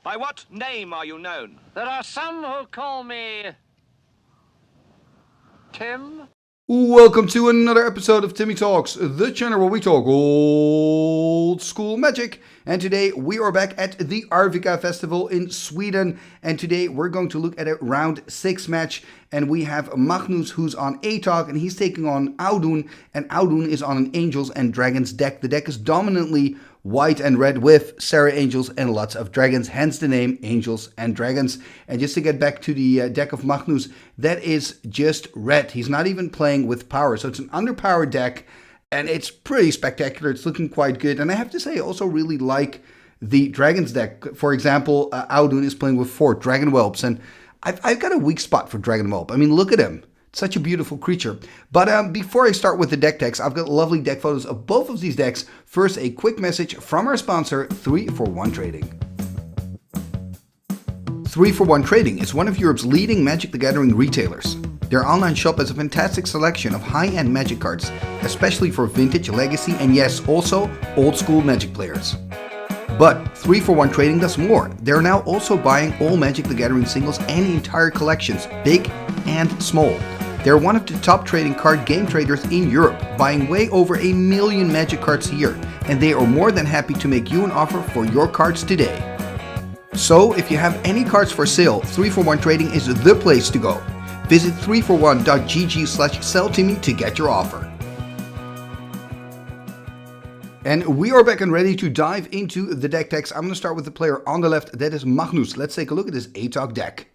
By what name are you known? There are some who call me Tim. Welcome to another episode of Timmy Talks, the channel where we talk old school magic. And today we are back at the Arvika Festival in Sweden. And today we're going to look at a round 6 match. And we have Magnus, who's on Atog, and he's taking on Audun. And Audun is on an Angels and Dragons deck. The deck is dominantly white and red with Serra Angels and lots of dragons, hence the name Angels and Dragons. And just to get back to the deck of Magnus, that is just red. He's not even playing with power, so it's an underpowered deck, and it's pretty spectacular. It's looking quite good, and I have to say I also really like the Dragons deck. For example, Audun is playing with 4 Dragon Whelps, and I've got a weak spot for Dragon Whelp. I mean, look at him. Such a beautiful creature. But before I start with the deck techs, I've got lovely deck photos of both of these decks. First, a quick message from our sponsor, 3for1 Trading. 3for1 Trading is one of Europe's leading Magic the Gathering retailers. Their online shop has a fantastic selection of high-end Magic cards, especially for vintage, legacy, and yes, also old school Magic players. But 3for1 Trading does more. They're now also buying all Magic the Gathering singles and entire collections, big and small. They're one of the top trading card game traders in Europe, buying way over 1 million Magic cards a year, and they are more than happy to make you an offer for your cards today. So if you have any cards for sale, 3for1 Trading is the place to go. Visit 3for1.gg/selltome to get your offer. And we are back and ready to dive into the deck techs. I'm going to start with the player on the left, that is Magnus. Let's take a look at this Atog deck.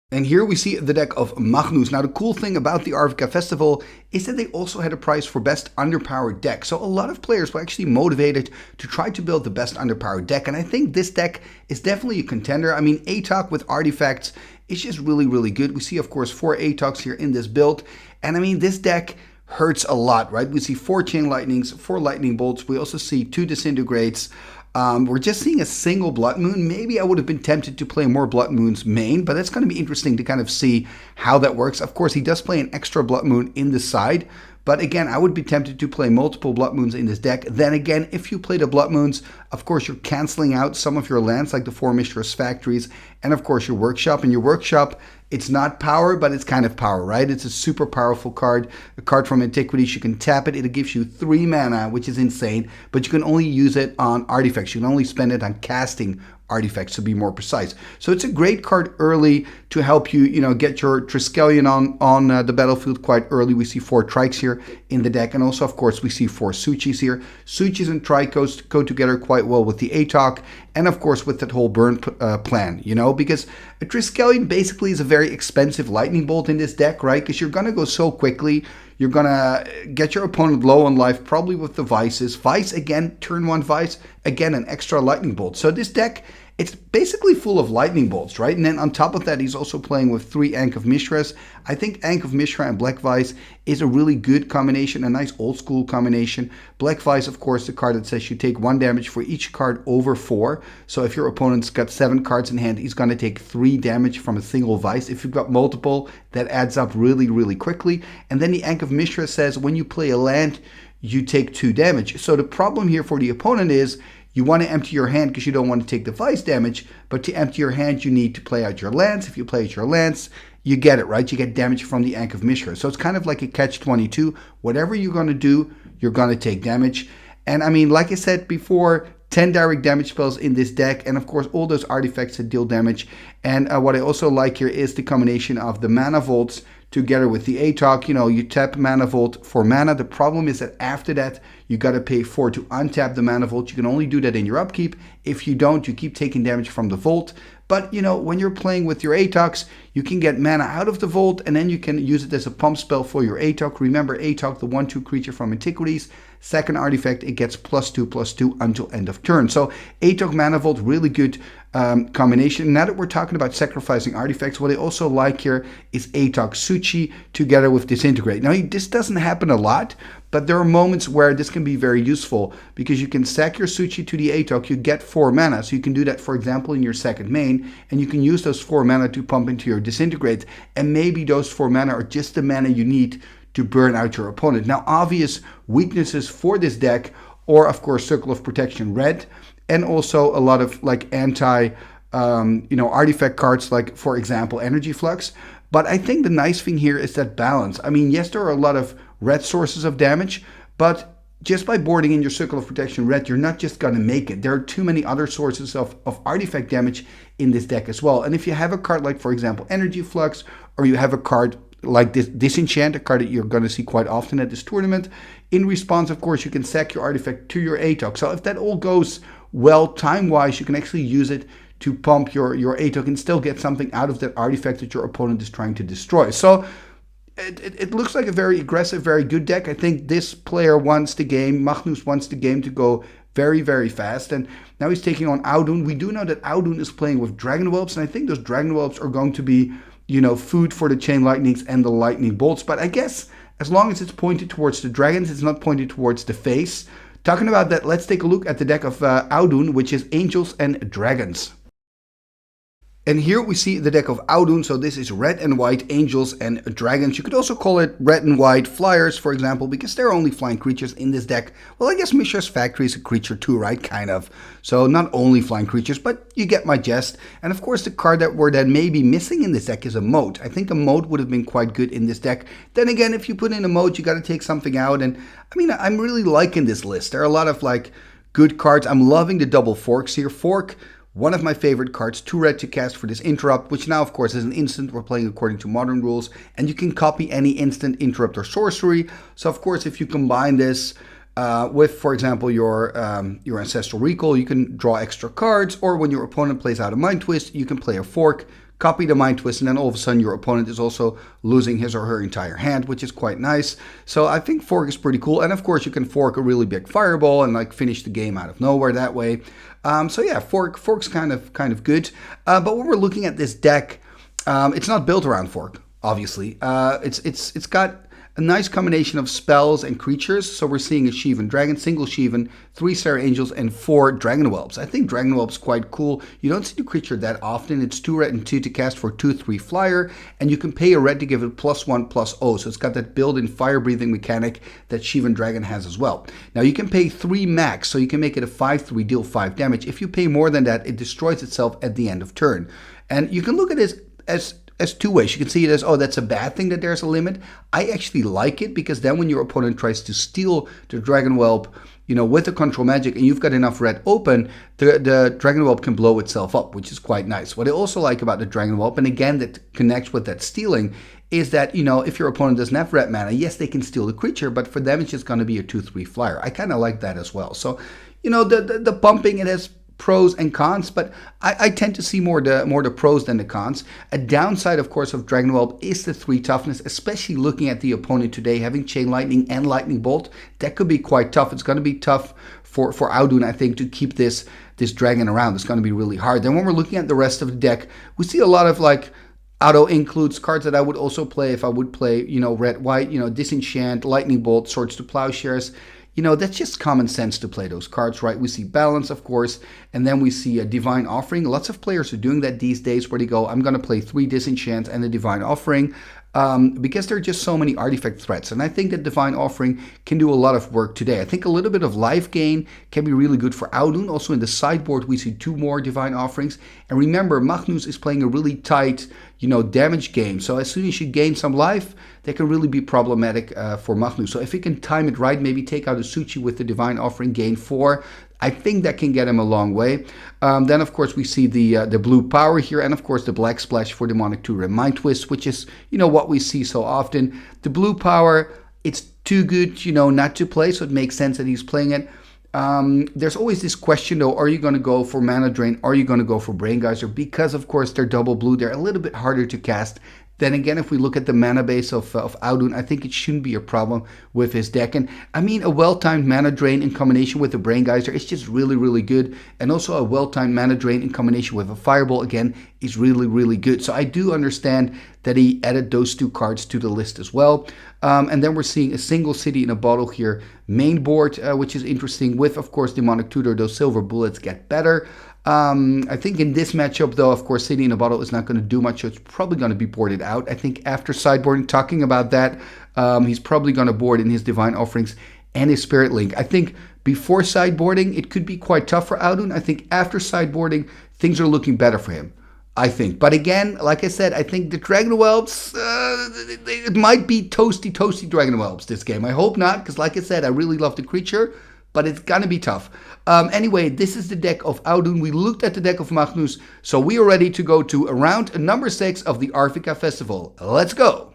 And here we see the deck of Magnus. Now the cool thing about the Arvika Festival is that they also had a prize for best underpowered deck. So a lot of players were actually motivated to try to build the best underpowered deck. And I think this deck is definitely a contender. I mean, Atog with artifacts is just really good. We see, of course, 4 Atogs here in this build. And I mean, this deck hurts a lot, right? We see 4 Chain Lightnings, 4 Lightning Bolts. We also see 2 Disintegrates. We're just seeing a single Blood Moon. Maybe I would have been tempted to play more Blood Moons main, but that's going to be interesting to kind of see how that works. Of course, he does play an extra Blood Moon in the side, but again, I would be tempted to play multiple Blood Moons in this deck. Then again, if you play the Blood Moons, of course, you're canceling out some of your lands, like the 4 Mistress Factories, and of course, your Workshop. And your Workshop, it's not power, but it's kind of power, right? It's a super powerful card, a card from Antiquities. You can tap it. It gives you 3 mana, which is insane, but you can only use it on artifacts. You can only spend it on casting artifacts, to be more precise. So it's a great card early to help you, get your Triskelion on the battlefield quite early. We see 4 Trikes here in the deck, and also, of course, we see 4 Suchis here. Suchis and Trikos go together quite well with the Atog, and of course with that whole burn plan, because a Triskelion basically is a very expensive Lightning Bolt in this deck, right? Because you're going to go so quickly. You're going to get your opponent low on life, probably with the Vices. Vice, again, turn 1 Vice, again, an extra Lightning Bolt. So this deck, it's basically full of Lightning Bolts, right? And then on top of that, he's also playing with 3 Ankh of Mishras. I think Ankh of Mishra and Black Vice is a really good combination, a nice old school combination. Black Vice, of course, the card that says you take 1 damage for each card over 4. So if your opponent's got 7 cards in hand, he's going to take 3 damage from a single Vice. If you've got multiple, that adds up really quickly. And then the Ankh of Mishra says when you play a land, you take 2 damage. So the problem here for the opponent is you want to empty your hand because you don't want to take the Vice damage, but to empty your hand, you need to play out your lands. If you play out your lands, you get it, right? You get damage from the Ankh of Mishra. So it's kind of like a catch-22. Whatever you're going to do, you're going to take damage. And I mean, like I said before, 10 direct damage spells in this deck, and of course all those artifacts that deal damage. And what I also like here is the combination of the Mana Vaults together with the Atog. You tap Mana Vault for mana. The problem is that after that, you got to pay 4 to untap the Mana Vault. You can only do that in your upkeep. If you don't, you keep taking damage from the Vault. But, when you're playing with your Atogs, you can get mana out of the Vault, and then you can use it as a pump spell for your Atog. Remember, Atog, the 1/2 creature from Antiquities. Second artifact, it gets +2/+2 until end of turn. So Atog Mana Vault, really good combination. Now that we're talking about sacrificing artifacts, what I also like here is Atog Suchi together with Disintegrate. Now, this doesn't happen a lot, but there are moments where this can be very useful because you can sack your Suchi to the Atog, you get 4 mana. So you can do that, for example, in your second main, and you can use those 4 mana to pump into your Disintegrate. And maybe those 4 mana are just the mana you need to burn out your opponent. Now, obvious weaknesses for this deck, or of course Circle of Protection red, and also a lot of like anti artifact cards, like for example Energy Flux. But I think the nice thing here is that balance. I mean, yes, there are a lot of red sources of damage, but just by boarding in your Circle of Protection red, you're not just going to make it. There are too many other sources of artifact damage in this deck as well. And if you have a card like, for example, Energy Flux, or you have a card like this Disenchant, a card that you're going to see quite often at this tournament, in response, of course, you can sack your artifact to your Atog. So if that all goes well time-wise, you can actually use it to pump your Atog and still get something out of that artifact that your opponent is trying to destroy. So it looks like a very aggressive, very good deck. I think this player wants the game. Magnus wants the game to go very, very fast. And now he's taking on Audun. We do know that Audun is playing with Dragon Whelps, and I think those Dragon Whelps are going to be, food for the Chain Lightnings and the Lightning Bolts. But I guess as long as it's pointed towards the dragons, it's not pointed towards the face. Talking about that, let's take a look at the deck of Audun, which is Angels and Dragons. And here we see the deck of Audun. So this is red and white angels and dragons. You could also call it red and white flyers, for example, because there are only flying creatures in this deck. Well, I guess Mishra's Factory is a creature too, right? Kind of. So not only flying creatures, but you get my jest. And of course, the card that we're then maybe missing in this deck is a moat. I think a moat would have been quite good in this deck. Then again, if you put in a moat, you got to take something out. And I mean, I'm really liking this list. There are a lot of like good cards. I'm loving the double forks here. Fork, one of my favorite cards, 2 red to cast for this interrupt, which now of course is an instant. We're playing according to modern rules, and you can copy any instant, interrupt, or sorcery. So of course, if you combine this with, for example, your Ancestral Recall, you can draw extra cards, or when your opponent plays out a Mind Twist, you can play a fork, copy the Mind Twist, and then all of a sudden your opponent is also losing his or her entire hand, which is quite nice. So I think fork is pretty cool, and of course you can fork a really big fireball and like finish the game out of nowhere that way. So yeah, fork's kind of good. But when we're looking at this deck, it's not built around fork, obviously. It's got a nice combination of spells and creatures. So we're seeing a Shivan Dragon, single Shivan, 3 Serra Angels, and 4 Dragon Whelps. I think Dragon Whelp's quite cool. You don't see the creature that often. It's 2 red and 2 to cast for 2/3 flyer, and you can pay a red to give it +1/+0. So it's got that built-in fire breathing mechanic that Shivan Dragon has as well. Now you can pay 3 max, so you can make it a 5/3, deal 5 damage. If you pay more than that, it destroys itself at the end of turn. And you can look at it as 2 ways. You can see it as, oh, that's a bad thing that there's a limit. I actually like it, because then when your opponent tries to steal the Dragon Whelp, with the control magic, and you've got enough red open, the Dragon Whelp can blow itself up, which is quite nice. What I also like about the Dragon Whelp, and again that connects with that stealing, is that, if your opponent doesn't have red mana, yes, they can steal the creature, but for them it's just going to be a 2/3 flyer. I kind of like that as well. So, the pumping, it has pros and cons, but I tend to see more the pros than the cons. A downside, of course, of Dragon Whelp is the 3 toughness, especially looking at the opponent today, having Chain Lightning and Lightning Bolt. That could be quite tough. It's going to be tough for Audun, I think, to keep this dragon around. It's going to be really hard. Then when we're looking at the rest of the deck, we see a lot of like auto includes cards that I would also play if I would play, red, white, Disenchant, Lightning Bolt, Swords to Plowshares. That's just common sense to play those cards, right? We see Balance, of course, and then we see a Divine Offering. Lots of players are doing that these days, where they go, I'm going to play 3 Disenchants and a Divine Offering, because there are just so many artifact threats. And I think that Divine Offering can do a lot of work today. I think a little bit of life gain can be really good for Audun. Also in the sideboard, we see 2 more Divine Offerings. And remember, Magnus is playing a really tight, damage game. So as soon as you gain some life, that can really be problematic for Magnus. So if he can time it right, maybe take out a Suchi with the Divine Offering, gain 4, I think that can get him a long way. Then, of course, we see the blue power here, and, of course, the black splash for Demonic Tutor and Mind Twist, which is, what we see so often. The blue power, it's too good, not to play, so it makes sense that he's playing it. There's always this question, though, are you going to go for Mana Drain? Are you going to go for Brain Geyser? Because, of course, they're double blue. They're a little bit harder to cast. Then again, if we look at the mana base of Audun, I think it shouldn't be a problem with his deck. And I mean, a well-timed Mana Drain in combination with the Brain Geyser is just really, really good. And also a well-timed Mana Drain in combination with a Fireball, again, is really, really good. So I do understand that he added those 2 cards to the list as well. And then we're seeing a single City in a Bottle here, main board, which is interesting. With, of course, Demonic Tutor, those silver bullets get better. I think in this matchup, though, of course, City in a Bottle is not going to do much, so it's probably going to be boarded out. I think after sideboarding, talking about that, he's probably going to board in his Divine Offerings and his Spirit Link. I think before sideboarding, it could be quite tough for Audun. I think after sideboarding, things are looking better for him, I think. But again, like I said, I think the Dragon Whelps, it might be toasty Dragon Whelps this game. I hope not, because like I said, I really love the creature, but it's going to be tough. Anyway, this is the deck of Audun. We looked at the deck of Magnus, so we are ready to go to round number 6 of the Arvika Festival. Let's go!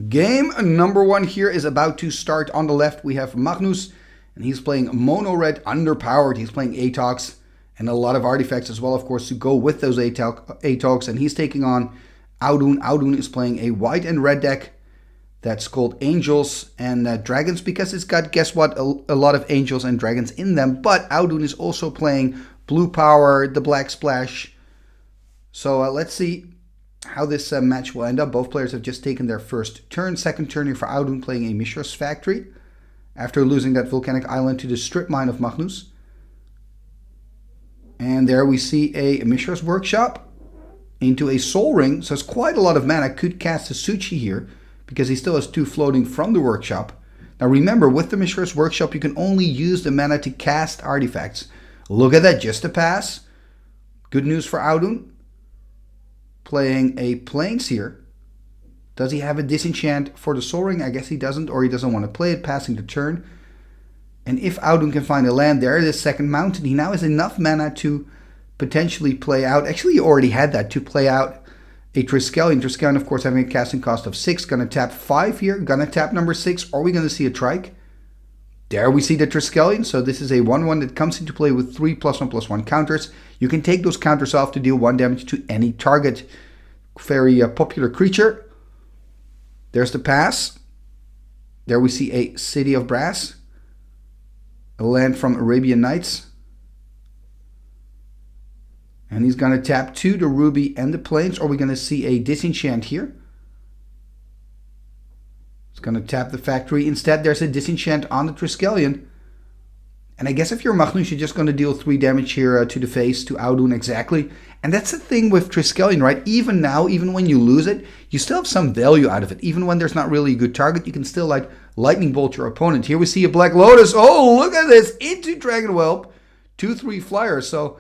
Game number 1 here is about to start. On the left, we have Magnus, and he's playing mono red underpowered. He's playing Atogs and a lot of artifacts as well, of course, to go with those Atogs. And he's taking on Audun. Audun is playing a white and red deck that's called Angels and Dragons, because it's got, guess what, a lot of Angels and Dragons in them. But Audun is also playing blue power, the black splash. So let's see how this match will end up. Both players have just taken their first turn. Second turn here for Audun, playing a Mishra's Factory after losing that volcanic island to the strip mine of Magnus. And there we see a Mishra's Workshop into a Soul Ring. So it's quite a lot of mana. Could cast a Suchi here because he still has 2 floating from the workshop. Now remember, with the Mishra's Workshop, you can only use the mana to cast artifacts. Look at that, just a pass. Good news for Audun. Playing a Plains here. Does he have a disenchant for the Soul Ring? I guess he doesn't, or he doesn't want to play it, passing the turn. And if Audun can find a land there, this second mountain, he now has enough mana to potentially play out. Actually, he already had that, to play out a Triskelion. Triskelion, of course, having a casting cost of 6. Going to tap 5 here. Going to tap number 6. Are we going to see a Trike? There we see the Triskelion. So this is a 1/1 that comes into play with 3 +1/+1 counters. You can take those counters off to deal 1 damage to any target. Very popular creature. There's the pass. There we see a City of Brass. A land from Arabian Nights. And he's going to tap 2, the Ruby and the Plains. Are we going to see a disenchant here? It's going to tap the factory. Instead, there's a disenchant on the Triskelion. And I guess if you're Magnus, you're just going to deal 3 damage here to the face, to Audun, exactly. And that's the thing with Triskelion, right? Even now, even when you lose it, you still have some value out of it. Even when there's not really a good target, you can still like lightning bolt your opponent. Here we see a Black Lotus. Oh, look at this. Into Dragon Whelp. 2/3 flyer. So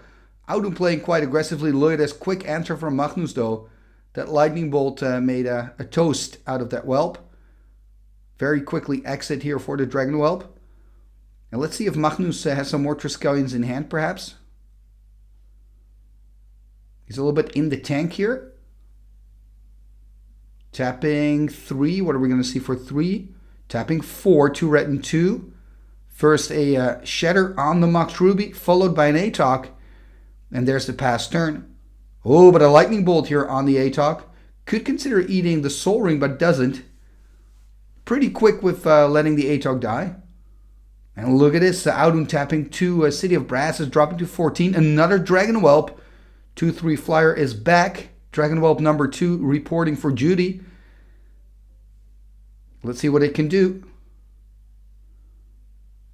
Audun playing quite aggressively. Look at this quick answer from Magnus, though. That lightning bolt made a toast out of that Whelp. Very quickly exit here for the Dragon Whelp. And let's see if Magnus has some more Triskelions in hand, perhaps. He's a little bit in the tank here. Tapping 3. What are we going to see for 3? Tapping 4. 2 red and 2. First a Shatter on the Mox Ruby, followed by an Atog. And there's the pass turn. Oh, but a Lightning Bolt here on the Atog. Could consider eating the Soul Ring, but doesn't. Pretty quick with letting the Atog die. And look at this, Audun tapping 2, City of Brass is dropping to 14. Another Dragon Whelp, 2/3 flyer is back. Dragon Whelp number 2 reporting for duty. Let's see what it can do.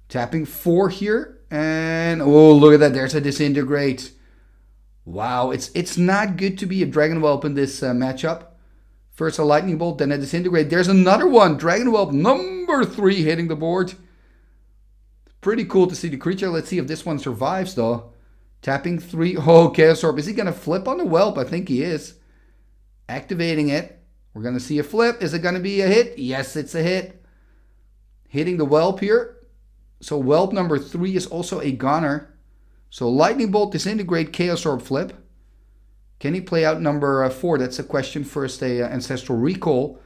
Tapping 4 here. And oh, look at that, there's a Disintegrate. Wow, it's not good to be a Dragon Whelp in this matchup. First a Lightning Bolt, then a Disintegrate. There's another one, Dragon Whelp number 3 hitting the board. Pretty cool to see the creature. Let's see if this one survives, though. Tapping 3. Oh, Chaos Orb. Is he going to flip on the Whelp? I think he is. Activating it. We're going to see a flip. Is it going to be a hit? Yes, it's a hit. Hitting the Whelp here. So Whelp number 3 is also a goner. So Lightning Bolt, Disintegrate, Chaos Orb, flip. Can he play out number 4? That's a question. First, a Ancestral Recall.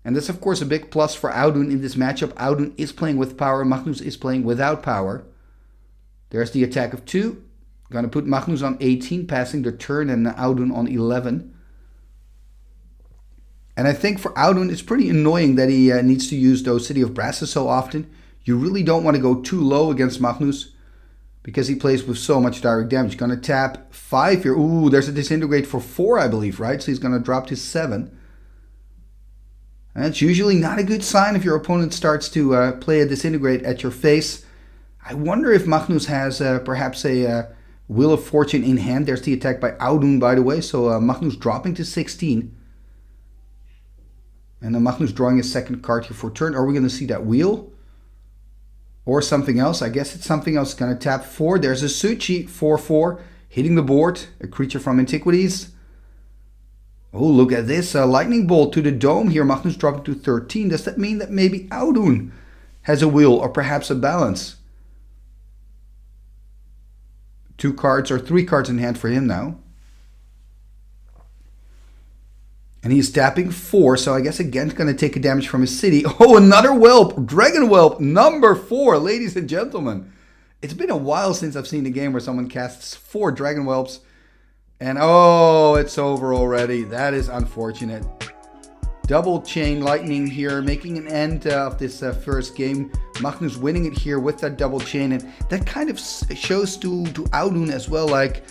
And that's, of course, a big plus for Audun in this matchup. Audun is playing with power. Magnus is playing without power. There's the attack of 2. Going to put Magnus on 18, passing the turn, and Audun on 11. And I think for Audun, it's pretty annoying that he needs to use those City of Brasses so often. You really don't want to go too low against Magnus because he plays with so much direct damage. Going to tap 5 here. Ooh, there's a Disintegrate for 4, I believe, right? So he's going to drop to 7. And it's usually not a good sign if your opponent starts to play a Disintegrate at your face. I wonder if Magnus has perhaps a Wheel of Fortune in hand. There's the attack by Audun, by the way. So Magnus dropping to 16. And then Magnus drawing his second card here for turn. Are we going to see that wheel? Or something else. I guess it's something else. Going to tap 4. There's a Suchi, 4/4, hitting the board. A creature from Antiquities. Oh, look at this. Lightning bolt to the dome here. Magnus dropping to 13. Does that mean that maybe Audun has a wheel or perhaps a balance? 2 cards or 3 cards in hand for him now. And he's tapping 4, so I guess again going to take a damage from his city. Oh, another Whelp! Dragon Whelp, number 4, ladies and gentlemen. It's been a while since I've seen a game where someone casts 4 Dragon Whelps. And oh, it's over already. That is unfortunate. Double chain lightning here, making an end of this first game. Magnus winning it here with that double chain. And that kind of shows to Audun as well, like,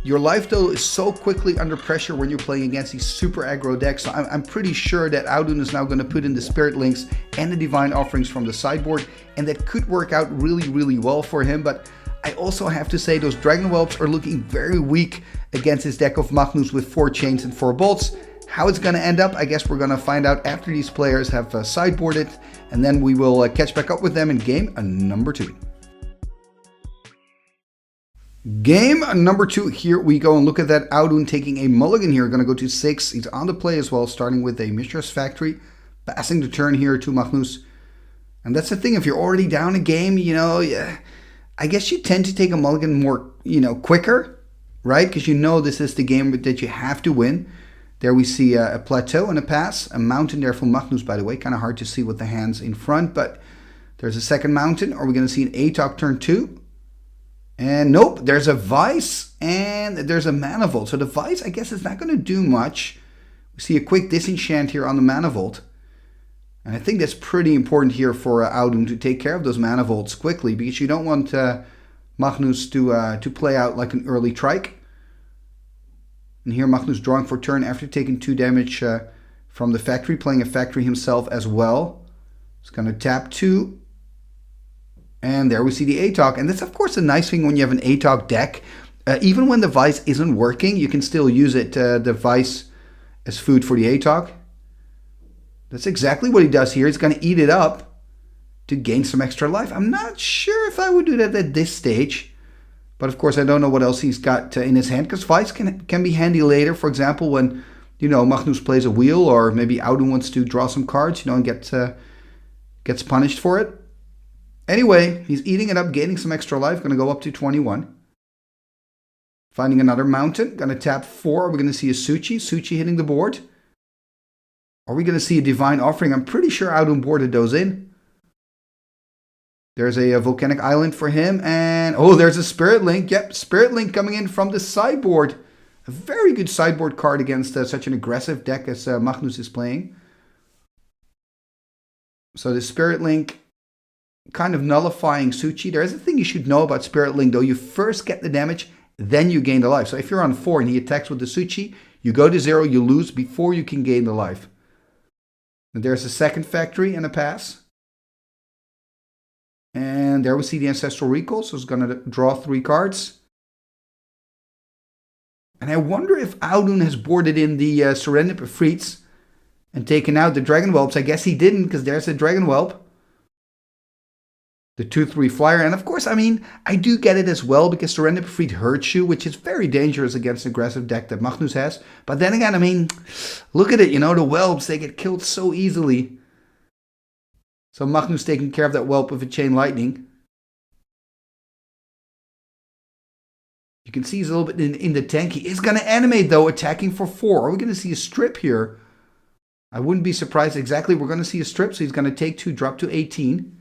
your life total is so quickly under pressure when you're playing against these super aggro decks. So I'm pretty sure that Audun is now going to put in the Spirit Links and the Divine Offerings from the sideboard. And that could work out really, really well for him. But I also have to say those Dragon Whelps are looking very weak against his deck of Magnus with 4 chains and 4 bolts. How it's going to end up, I guess we're going to find out after these players have sideboarded. And then we will catch back up with them in game number 2. Game number 2, here we go, and look at that. Audun taking a mulligan here, going to go to 6. He's on the play as well, starting with a Mistress Factory, passing the turn here to Magnus. And that's the thing, if you're already down a game, you know, I guess you tend to take a mulligan more, quicker, right? Because you know this is the game that you have to win. There we see a plateau and a pass, a mountain there from Magnus, by the way. Kind of hard to see with the hands in front, but there's a second mountain. Are we going to see an Atog turn 2? And nope, there's a Vice and there's a Manifold. So the Vice, I guess, is not going to do much. We see a quick disenchant here on the Manifold. And I think that's pretty important here for Audun to take care of those Manifolds quickly, because you don't want Magnus to play out like an early trike. And here Magnus drawing for turn after taking 2 damage from the factory, playing a factory himself as well. He's going to tap 2. And there we see the Atog. And that's, of course, a nice thing when you have an Atog deck. Even when the Vice isn't working, you can still use it, the Vice, as food for the Atog. That's exactly what he does here. He's going to eat it up to gain some extra life. I'm not sure if I would do that at this stage. But, of course, I don't know what else he's got in his hand. Because Vice can be handy later. For example, when, Magnus plays a wheel. Or maybe Audun wants to draw some cards, and gets punished for it. Anyway, he's eating it up, gaining some extra life. Going to go up to 21. Finding another mountain. Going to tap 4. Are we going to see a Suchi? Suchi hitting the board. Are we going to see a Divine Offering? I'm pretty sure Audun boarded those in. There's a Volcanic Island for him. And, oh, there's a Spirit Link. Yep, Spirit Link coming in from the sideboard. A very good sideboard card against such an aggressive deck as Magnus is playing. So the Spirit Link kind of nullifying Suchi. There is a thing you should know about Spirit Link, though. You first get the damage, then you gain the life. So if you're on 4 and he attacks with the Suchi, you go to 0, you lose before you can gain the life. And there's a second factory and a pass. And there we see the Ancestral Recall, so it's going to draw 3 cards. And I wonder if Audun has boarded in the Serendip Efreets and taken out the Dragon Whelps. I guess he didn't, because there's a Dragon Whelp. The 2/3 flyer. And of course, I mean, I do get it as well, because Serendip Efreet hurts you, which is very dangerous against an aggressive deck that Magnus has. But then again, I mean, look at it, the Whelps, they get killed so easily. So Magnus taking care of that Whelp with a Chain Lightning. You can see he's a little bit in the tank. He is going to animate, though, attacking for 4. Are we going to see a strip here? I wouldn't be surprised. Exactly, we're going to see a strip, so he's going to take 2, drop to 18.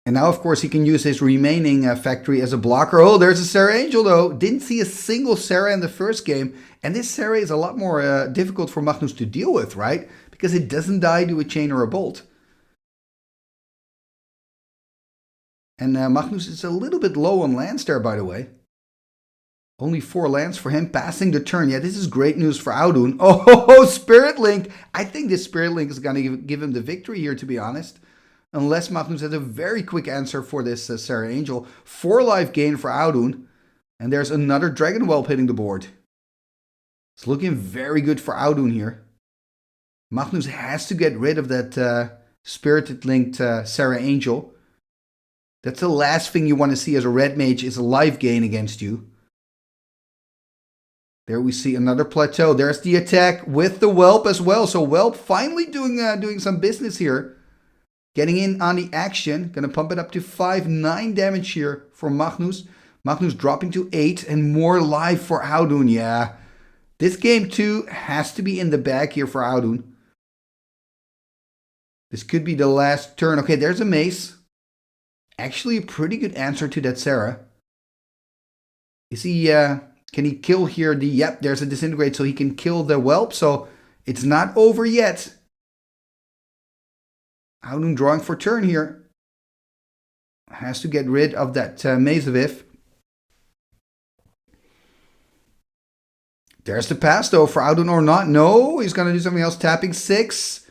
And now, of course, he can use his remaining factory as a blocker. Oh, there's a Serra Angel, though. Didn't see a single Serra in the first game. And this Serra is a lot more difficult for Magnus to deal with, right? Because it doesn't die to a chain or a bolt. And Magnus is a little bit low on lands there, by the way. Only 4 lands for him, passing the turn. Yeah, this is great news for Audun. Oh, Spirit Link. I think this Spirit Link is going to give him the victory here, to be honest. Unless Magnus has a very quick answer for this Serra Angel. 4 life gain for Audun. And there's another Dragon Whelp hitting the board. It's looking very good for Audun here. Magnus has to get rid of that Spirited linked Serra Angel. That's the last thing you want to see as a red mage, is a life gain against you. There we see another plateau. There's the attack with the Whelp as well. So Whelp finally doing some business here. Getting in on the action. Gonna pump it up to 5-9 damage here for Magnus. Magnus dropping to 8 and more life for Audun. Yeah, this game too has to be in the bag here for Audun. This could be the last turn. Okay, there's a mace. Actually a pretty good answer to that Serra. Is he, can he kill here the, yep, there's a disintegrate, so he can kill the Whelp. So it's not over yet. Audun drawing for turn here. Has to get rid of that Maze of If. There's the pass though for Audun or not. No, he's going to do something else. Tapping 6.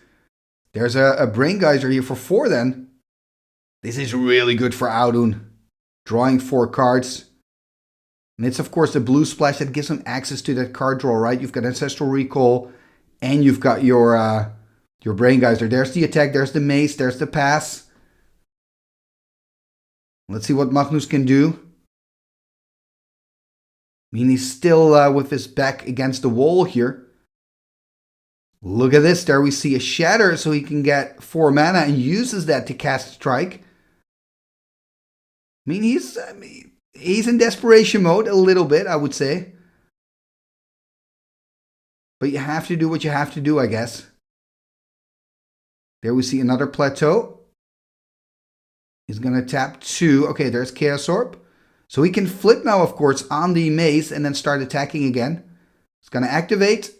There's a Brain Geyser here for 4 then. This is really good for Audun. Drawing 4 cards. And it's of course the blue splash that gives him access to that card draw, right? You've got Ancestral Recall and you've got your Brain Geyser. There's the attack, there's the mace, there's the pass. Let's see what Magnus can do. I mean, he's still with his back against the wall here. Look at this. There we see a Shatter, so he can get 4 mana and uses that to cast Strike. I mean, he's in desperation mode a little bit, I would say. But you have to do what you have to do, I guess. There we see another plateau. He's going to tap 2. Okay, there's Chaos Orb. So he can flip now, of course, on the maze and then start attacking again. It's going to activate.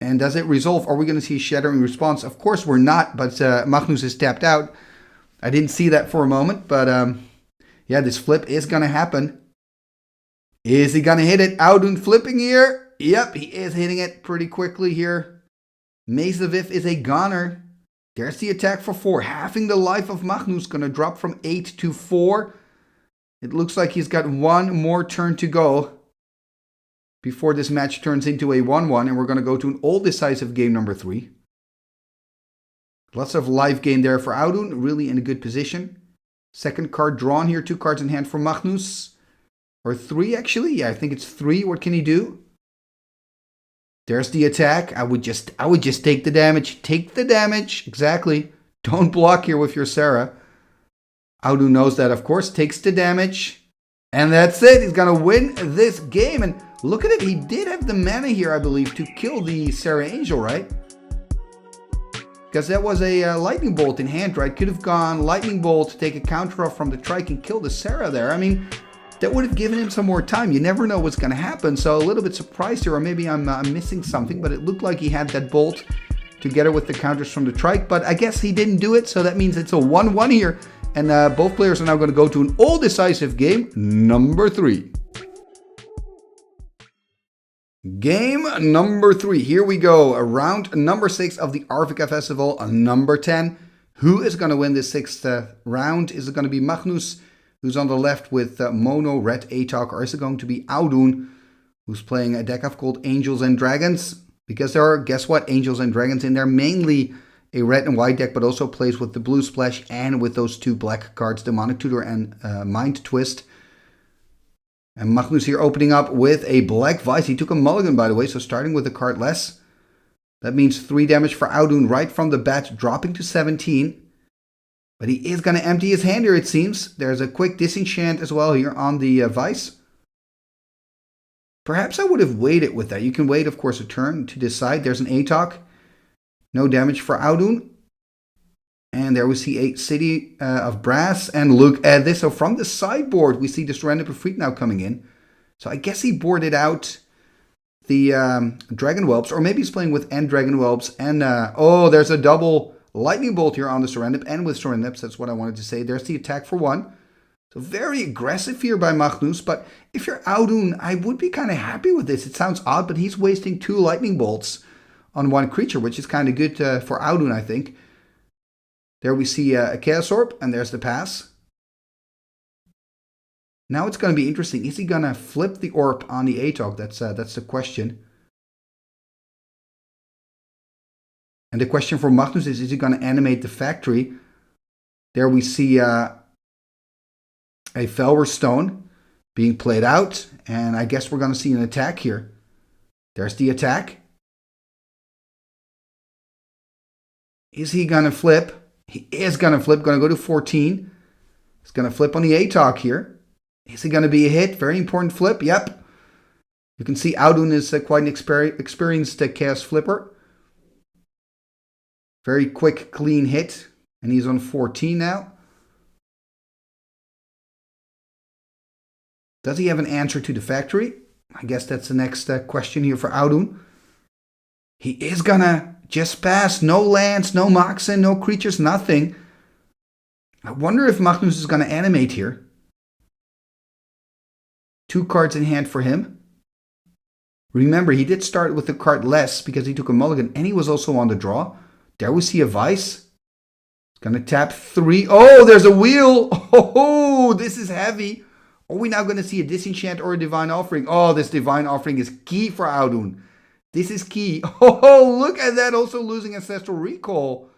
And does it resolve? Are we going to see a Shattering Response? Of course we're not, but Magnus is tapped out. I didn't see that for a moment, but yeah, this flip is going to happen. Is he going to hit it? Audun flipping here. Yep, he is hitting it pretty quickly here. Maze of If is a goner. There's the attack for 4. Halving the life of Magnus. Going to drop from 8 to 4. It looks like he's got one more turn to go before this match turns into a 1-1. And we're going to go to an all-decisive game number 3. Lots of life gain there for Audun. Really in a good position. Second card drawn here. 2 cards in hand for Magnus. Or 3 actually. Yeah, I think it's 3. What can he do? There's the attack. I would just take the damage. Take the damage. Exactly. Don't block here with your Serra. Audun knows that, of course. Takes the damage. And that's it. He's going to win this game. And look at it. He did have the mana here, I believe, to kill the Serra Angel, right? Because that was a Lightning Bolt in hand, right? Could have gone Lightning Bolt, take a counter off from the Trike and kill the Serra there. I mean, that would have given him some more time. You never know what's going to happen. So a little bit surprised here, or maybe I'm missing something. But it looked like he had that bolt together with the counters from the Trike. But I guess he didn't do it. So that means it's a 1-1 here. And both players are now going to go to an all-decisive game number 3. Game number 3. Here we go. Round number 6 of the Arvika Festival. Number 10. Who is going to win this 6th round? Is it going to be Magnus, who's on the left with Mono, Red Atog, or is it going to be Audun, who's playing a deck I've called Angels and Dragons? Because there are, guess what, Angels and Dragons in there. Mainly a red and white deck, but also plays with the blue splash and with those 2 black cards, Demonic Tutor and Mind Twist. And Magnus here opening up with a Black Vice. He took a mulligan, by the way, so starting with a card less. That means 3 damage for Audun right from the bat, dropping to 17. But he is going to empty his hand here, it seems. There's a quick disenchant as well here on the Vice. Perhaps I would have waited with that. You can wait, of course, a turn to decide. There's an Atog. No damage for Audun. And there we see a City of Brass. And look at this. So from the sideboard, we see the Surrender Profit now coming in. So I guess he boarded out the Dragon Whelps. Or maybe he's playing with End Dragon Whelps. And, oh, there's a double Lightning Bolt here on the Surrender. And with Surrender, that's what I wanted to say. There's the attack for 1. So very aggressive here by Magnus. But if you're Audun, I would be kind of happy with this. It sounds odd, but he's wasting 2 Lightning Bolts on 1 creature, which is kind of good for Audun, I think. There we see a Chaos Orb, and there's the pass. Now it's going to be interesting. Is he going to flip the orb on the Atog? That's the question. And the question for Magnus is he going to animate the factory? There we see a Felwer Stone being played out. And I guess we're going to see an attack here. There's the attack. Is he going to flip? He is going to flip. Going to go to 14. He's going to flip on the Atog here. Is it going to be a hit? Very important flip. Yep. You can see Audun is quite an experienced chaos flipper. Very quick, clean hit. And he's on 14 now. Does he have an answer to the factory? I guess that's the next question here for Audun. He is going to just pass. No lands, no Moxen, no creatures, nothing. I wonder if Magnus is going to animate here. 2 cards in hand for him. Remember, he did start with a card less because he took a mulligan and he was also on the draw. There we see a Vice. He's going to tap 3. Oh, there's a wheel. Oh, this is heavy. Are we now going to see a Disenchant or a Divine Offering? Oh, this Divine Offering is key for Audun. This is key. Oh, look at that. Also losing Ancestral Recall.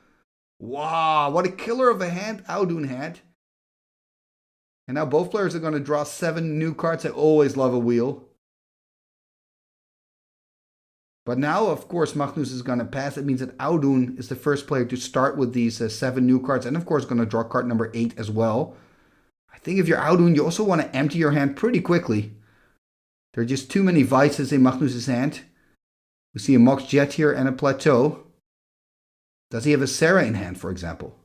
Wow, what a killer of a hand Audun had. And now both players are going to draw 7 new cards. I always love a wheel. But now, of course, Magnus is going to pass. It means that Audun is the first player to start with these 7 new cards. And of course, going to draw card number 8 as well. I think if you're Audun, you also want to empty your hand pretty quickly. There are just too many Vices in Magnus' hand. We see a Mox Jet here and a Plateau. Does he have a Serra in hand, for example?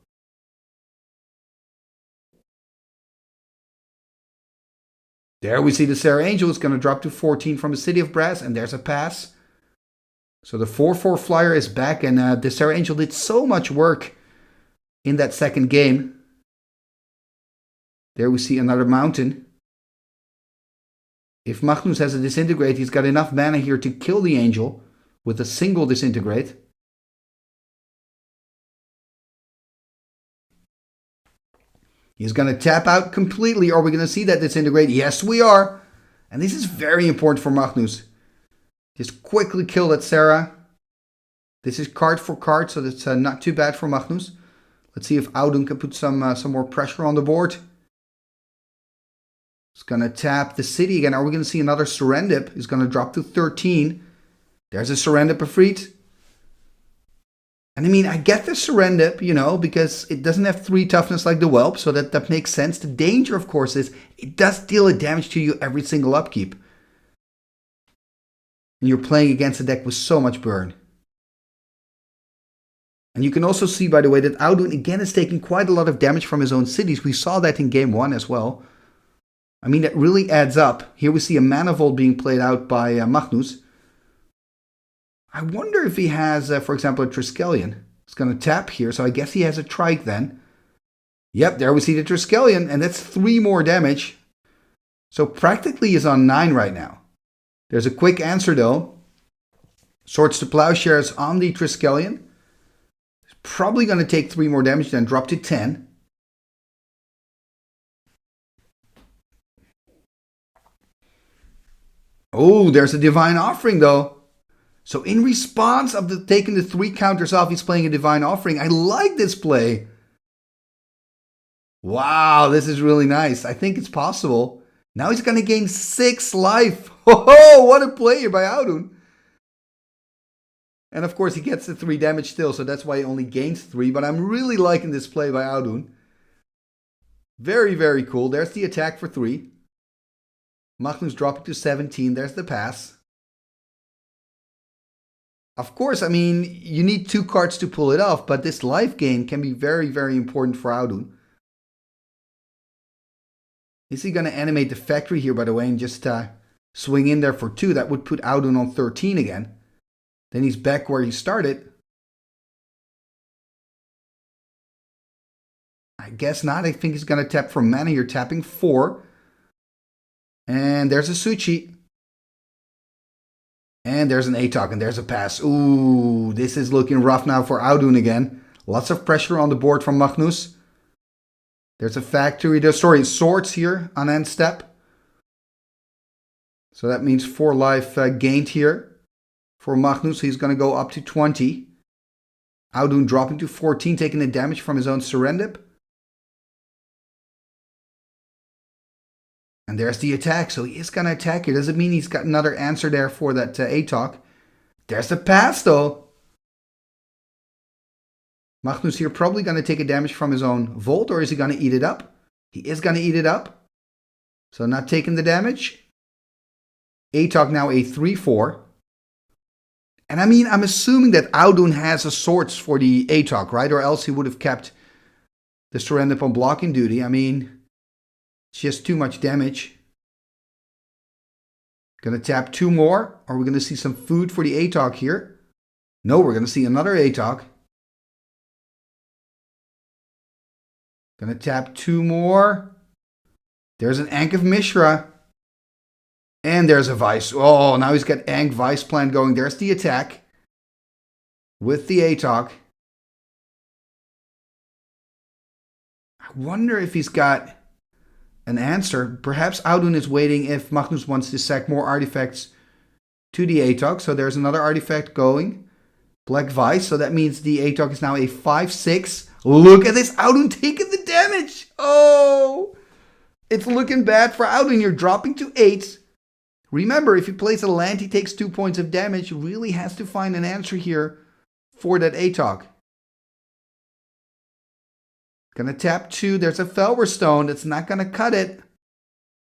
There we see the Serra Angel is going to drop to 14 from the City of Brass, and there's a pass. So the 4/4 flyer is back, and the Serra Angel did so much work in that second game. There we see another mountain. If Magnus has a Disintegrate, he's got enough mana here to kill the Angel with a single Disintegrate. He's going to tap out completely. Are we going to see that Disintegrate? Yes, we are. And this is very important for Magnus. Just quickly kill that Serra. This is card for card, so that's not too bad for Magnus. Let's see if Audun can put some more pressure on the board. He's going to tap the city again. Are we going to see another Serendip? He's going to drop to 13. There's a Serendip Efreet. And I mean, I get the Serendip, you know, because it doesn't have 3 toughness like the Whelps, so that makes sense. The danger, of course, is it does deal a damage to you every single upkeep. And you're playing against a deck with so much burn. And you can also see, by the way, that Audun again is taking quite a lot of damage from his own cities. We saw that in game 1 as well. I mean, that really adds up. Here we see a Mana Vault being played out by Magnus. I wonder if he has, for example, a Triskelion. He's going to tap here, so I guess he has a Trike then. Yep, there we see the Triskelion, and that's 3 more damage. So practically he's on 9 right now. There's a quick answer though. Swords to Plowshares on the Triskelion. He's probably going to take 3 more damage, then drop to 10. Oh, there's a Divine Offering though. So in response of taking the 3 counters off, he's playing a Divine Offering. I like this play. Wow, this is really nice. I think it's possible. Now he's going to gain 6 life. Oh, what a player by Audun. And of course he gets the 3 damage still, so that's why he only gains 3. But I'm really liking this play by Audun. Very, very cool. There's the attack for 3. Magnus dropping to 17. There's the pass. Of course, I mean, you need 2 cards to pull it off, but this life gain can be very, very important for Audun. Is he going to animate the factory here, by the way, and just swing in there for 2? That would put Audun on 13 again. Then he's back where he started. I guess not. I think he's going to tap for mana here, tapping 4. And there's a Suchi. And there's an Atog, and there's a pass. Ooh, this is looking rough now for Audun again. Lots of pressure on the board from Magnus. There's a factory. There's, swords here on end step. So that means 4 life gained here for Magnus. He's going to go up to 20. Audun dropping to 14, taking the damage from his own Serendip. And there's the attack, so he is going to attack here. Doesn't mean he's got another answer there for that Atog. There's the pass, though. Magnus here probably going to take a damage from his own Volt, or is he going to eat it up? He is going to eat it up. So not taking the damage. Atog now a 3-4. And I mean, I'm assuming that Audun has a Swords for the Atog, right? Or else he would have kept the Serendip on blocking duty. I mean, it's just too much damage. Gonna tap 2 more. Are we gonna see some food for the Atog here? No, we're gonna see another Atog. Gonna tap 2 more. There's an Ankh of Mishra. And there's a Vice. Oh, now he's got Ankh Vice Plant going. There's the attack. With the Atog. I wonder if he's got an answer. Perhaps Audun is waiting if Magnus wants to sack more artifacts to the Atog. So there's another artifact going. Black Vice. So that means the Atog is now a 5-6. Look at this. Audun taking the damage. Oh, it's looking bad for Audun. You're dropping to 8. Remember, if he plays a land, he takes 2 points of damage. Really has to find an answer here for that Atog. Gonna tap 2. There's a Felwer Stone. That's not gonna cut it.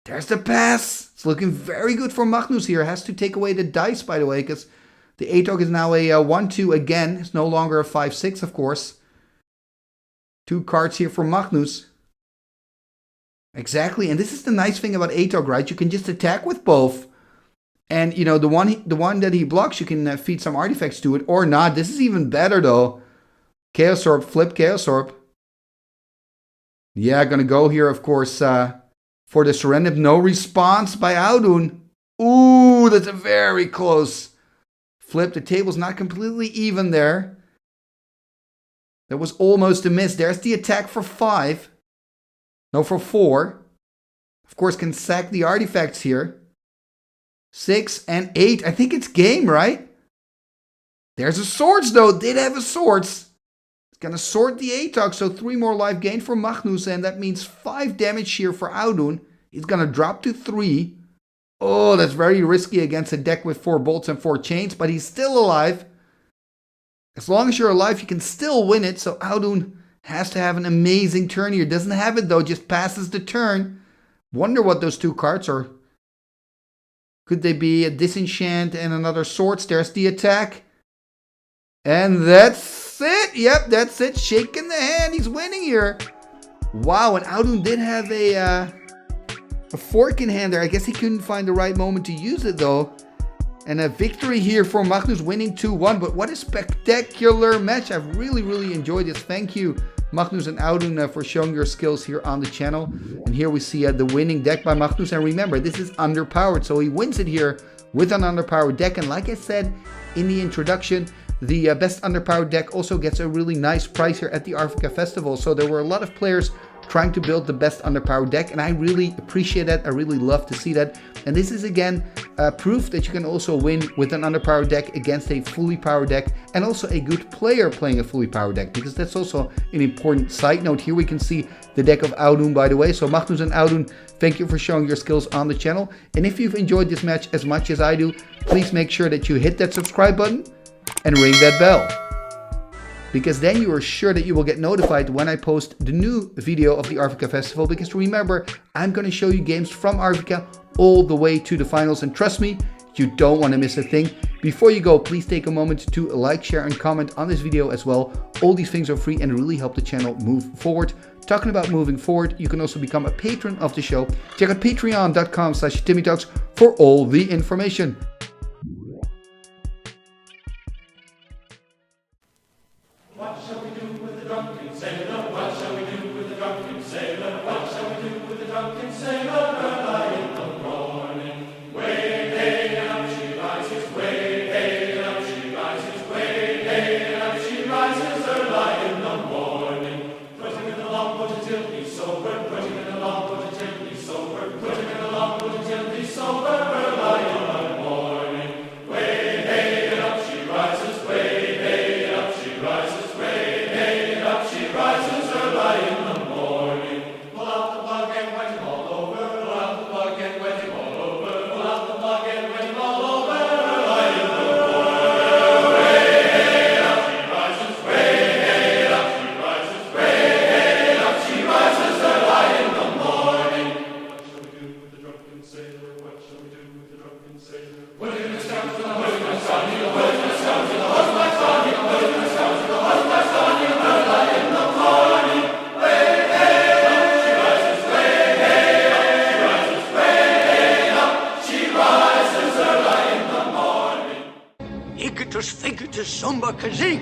There's the pass. It's looking very good for Magnus here. Has to take away the dice, by the way, because the Atog is now a 1-2 again. It's no longer a 5-6, of course. 2 cards here for Magnus. Exactly, and this is the nice thing about Atog, right? You can just attack with both. And, you know, the one that he blocks, you can feed some artifacts to it or not. This is even better, though. Chaos Orb, flip Chaos Orb. Yeah, gonna go here, of course, for the Serendip. No response by Audun. Ooh, that's a very close flip. The table's not completely even there. That was almost a miss. There's the attack for 5. No, for 4. Of course, can sack the artifacts here. 6 and 8. I think it's game, right? There's a Swords, though. Did have a Swords. It's going to sword the Atog, so 3 more life gain for Magnus, and that means 5 damage here for Audun. He's going to drop to 3. Oh, that's very risky against a deck with 4 bolts and 4 chains, but he's still alive. As long as you're alive, you can still win it, so Audun has to have an amazing turn here. Doesn't have it, though. Just passes the turn. Wonder what those 2 cards are. Could they be a Disenchant and another Swords? There's the attack. And that's it. Yep, that's it. Shaking the hand. He's winning here. Wow, and Audun did have a fork in hand there. I guess he couldn't find the right moment to use it, though. And a victory here for Magnus, winning 2-1. But what a spectacular match. I've really, really enjoyed this. Thank you, Magnus and Audun, for showing your skills here on the channel. And here we see the winning deck by Magnus. And remember, this is underpowered. So he wins it here with an underpowered deck. And like I said in the introduction, the best underpowered deck also gets a really nice prize here at the Arvika Festival. So there were a lot of players trying to build the best underpowered deck, and I really appreciate that. I really love to see that. And this is again proof that you can also win with an underpowered deck against a fully powered deck, and also a good player playing a fully powered deck, because that's also an important side note. Here we can see the deck of Audun, by the way. So Magnus and Audun, thank you for showing your skills on the channel. And if you've enjoyed this match as much as I do, please make sure that you hit that subscribe button and ring that bell, because then you are sure that you will get notified when I post the new video of the Arvika Festival. Because remember, I'm going to show you games from Arvika all the way to the finals, and trust me, you don't want to miss a thing. Before you go, please take a moment to like, share and comment on this video as well. All these things are free and really help the channel move forward. Talking about moving forward, you can also become a patron of the show. Check out patreon.com/TimmyTalks for all the information. What shall we do with the drunken sailor? What shall we do with the drunken sailor? What shall we do with the drunken sailor? Early in the morning, way hey and up she rises, way hey and up she rises, way hey and up she rises. Early in the morning, putting in the longboat until he's sober, putting in the longboat until he's sober, putting in the longboat until he's sober. Early in the morning. a somber kazee.